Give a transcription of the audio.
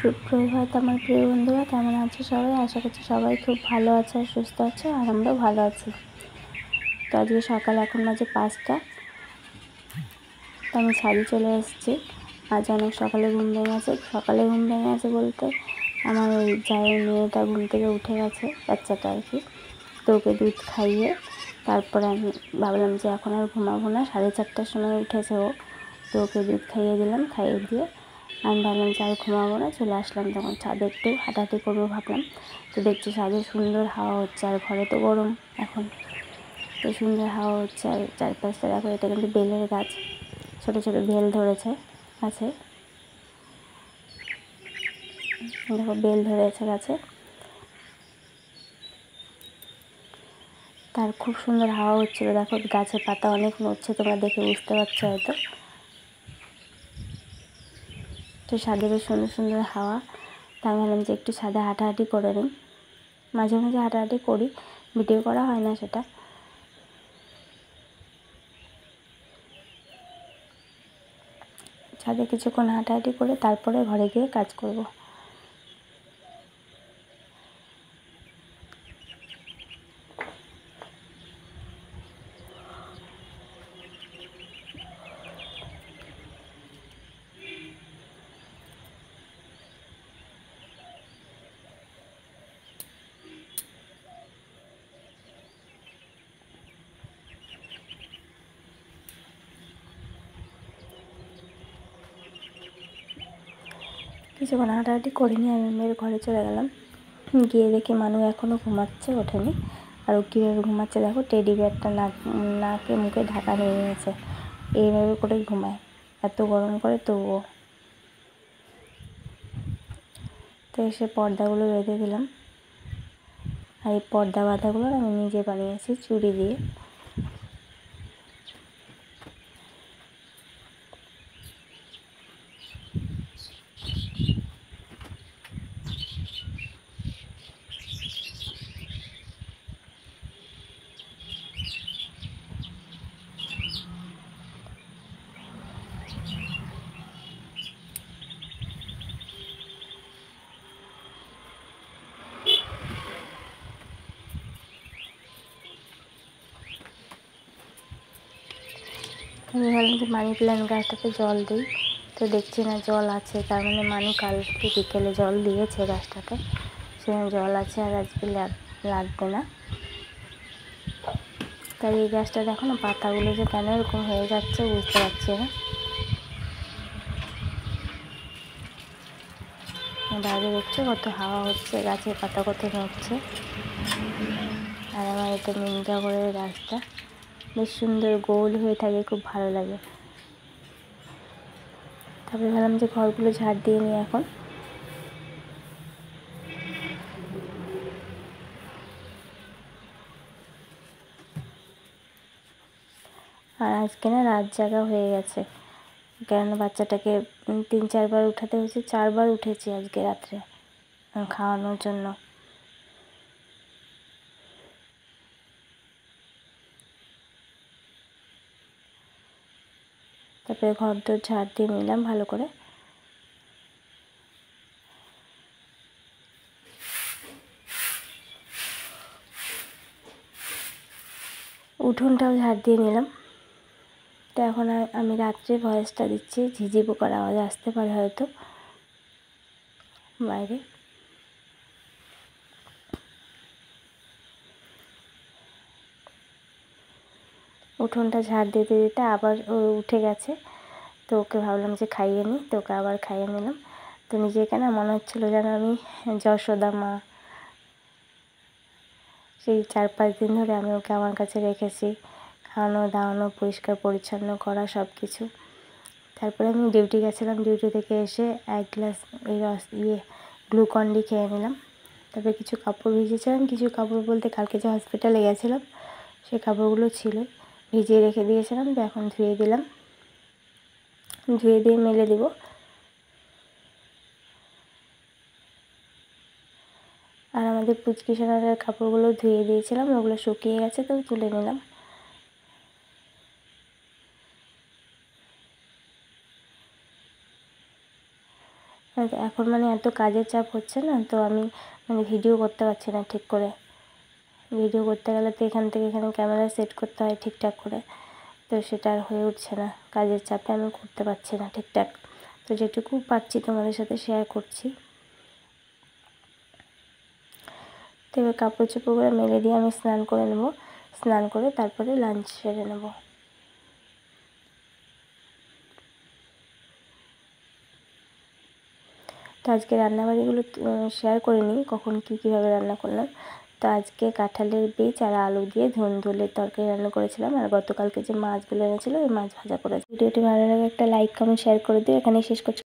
সুপ্রভাত আমার প্রিয় বন্ধুরা, কেমন আছো সবাই? আশা করছি সবাই খুব ভালো আছে আর সুস্থ আছে, আর আমরাও ভালো আছি। তো আজকে সকাল এখন বাজে 5টা। তো আমি ছাদে চলে এসেছি। আজ অনেক সকালে ঘুম ভেঙে গেছে বলতে আমার ওই জায়ের মেয়েটা ঘুম থেকে উঠে গেছে, বাচ্চাটা আর কি। তো ওকে দুধ খাইয়ে তারপরে আমি ভাবলাম যে এখন আর ঘুমাবো না, 4:30টার সময় উঠেছে ও। তো ওকে দুধ খাইয়ে দিলাম, খাইয়ে দিয়ে আমি ভাবলাম যে আর ঘুমাবো না, চলে আসলাম তখন ছাদে একটু হাঁটাহাঁটি করবো ভাবলাম। তো দেখছি ছাদে সুন্দর হাওয়া হচ্ছে, আর ঘরে তো গরম এখন। তো সুন্দর হাওয়া হচ্ছে, আর চারপাশটা দেখো, এটা কিন্তু বেলের গাছ, ছোটো ছোটো বেল ধরেছে গাছে, দেখো বেল ধরেছে গাছে। তার খুব সুন্দর হাওয়া হচ্ছিলো, দেখো গাছের পাতা অনেক নড়ছে, তোমরা দেখে বুঝতে পারছো হয়তো। তো ছাদে বেশ সুন্দর সুন্দর হাওয়া। তা আমি ভাবলাম যে একটু ছাদে হাঁটাহাঁটি করে নিই। মাঝে মাঝে হাঁটাহাঁটি করি, ভিডিও করা হয় না সেটা। ছাদে কিছুক্ষণ হাঁটাহাঁটি করে তারপরে ঘরে গিয়ে কাজ করব। কিছুক্ষণ হাঁটাহাঁটি করে নিয়ে আমি মেয়ের ঘরে চলে গেলাম। গিয়ে দেখি মানু এখনও ঘুমাচ্ছে, ওঠেনি। আর ও কীভাবে ঘুমাচ্ছে দেখো, টেডি বিয়ারটা নাকে মুখে ঢাকা নিয়ে নিয়েছে, এইভাবে করে ঘুমায়, এত গরম করে তবুও। তো এসে পর্দাগুলো বেঁধে দিলাম, আর এই পর্দা বাঁধাগুলো আমি নিজে বানিয়েছি চুড়ি দিয়ে। আমি ভাবলাম যে মানি প্ল্যান্ট গাছটাতে জল দিই, তো দেখছি না জল আছে, তার মানে মানু কালকে বিকেলে জল দিয়েছে গাছটাতে, সেখানে জল আছে, আর আজকে লাগবে না। তাই এই গাছটা দেখো না, পাতাগুলো যে কেন এরকম হয়ে যাচ্ছে বুঝতে পারছি না। বাইরে দেখছো কত হাওয়া হচ্ছে, গাছের পাতা কত নড়ছে। আর আমার এটা মিনকাগড়ের গাছটা বেশ সুন্দর গোল হয়ে থাকে, খুব ভালো লাগে। তারপরে ভাবলাম যে ঘরগুলো ঝাড় দিয়ে নিই এখন। আর আজকে না রাত জাগা হয়ে গেছে, কেননা বাচ্চাটাকে 3-4 বার উঠাতে হয়েছে, 4 বার উঠেছি আজকে রাত্রে খাওয়ানোর জন্য। তারপরে ঘর দোর ঝাড় দিয়ে নিলাম ভালো করে। উঠোনটাও ঝাড় দিয়ে নিলাম। তো এখন আমি রাত্রে ভয়েসটা দিচ্ছি, ঝিঝি পোকার আওয়াজ আসতে পারে হয়তো বাইরে। উঠোনটা ঝাড় দিতে দিতে আবার ও উঠে গেছে, তো ওকে ভাবলাম যে খাইয়ে নিই, তো ওকে আবার খাইয়ে নিলাম। তো নিজেকে না মনে হচ্ছিলো যেন আমি যশোদা মা, সেই 4-5 দিন ধরে আমি ওকে আমার কাছে রেখেছি, খাওয়ানো দাওয়ানো, পরিষ্কার পরিচ্ছন্ন করা সব কিছু। তারপরে আমি ডিউটি গেছিলাম, ডিউটি থেকে এসে 1 গ্লাস এই গ্লুকন-ডি খেয়ে নিলাম। তারপরে কিছু কাপড় ভিজেছিলাম, কিছু কাপড় বলতে কালকে যে হসপিটালে গেছিলাম সেই কাপড়গুলো ছিল, ভিজিয়ে রেখে দিয়েছিলাম। তো এখন ধুয়ে দিলাম, ধুয়ে দিয়ে মেলে দিব। আর আমাদের পুচকি সোনার কাপড়গুলো ধুয়ে দিয়েছিলাম, ওগুলো শুকিয়ে গেছে, তো তুলে নিলাম। এখন মানে এত কাজের চাপ হচ্ছে না, তো আমি মানে ভিডিও করতে পারছি না ঠিক করে। ভিডিও করতে গেলে তো এখান থেকে এখানে ক্যামেরা সেট করতে হয় ঠিকঠাক করে, তো সেটা আর হয়ে উঠছে না। কাজের চাপে আমি করতে পারছি না ঠিকঠাক। তো যেটুকু পারছি তোমাদের সাথে শেয়ার করছি। তো এবার কাপড় চোপড়গুলো মেলে দিয়ে আমি স্নান করে নেব। স্নান করে তারপরে লাঞ্চ সেরে নেব। তো আজকে রান্নাবাড়িগুলো শেয়ার করিনি, কখন কীভাবে রান্না করলাম। তো আজকে কাঁঠালের বীজ আর আলু দিয়ে ধুন্দুলের তরকারি রান্না করেছিলাম, আর গতকালকে যে মাছগুলো এনেছিলো ওই মাছ ভাজা করেছি। ভিডিওটি ভালো লাগে একটা লাইক কমেন্ট শেয়ার করে দিও। এখানেই শেষ করছি।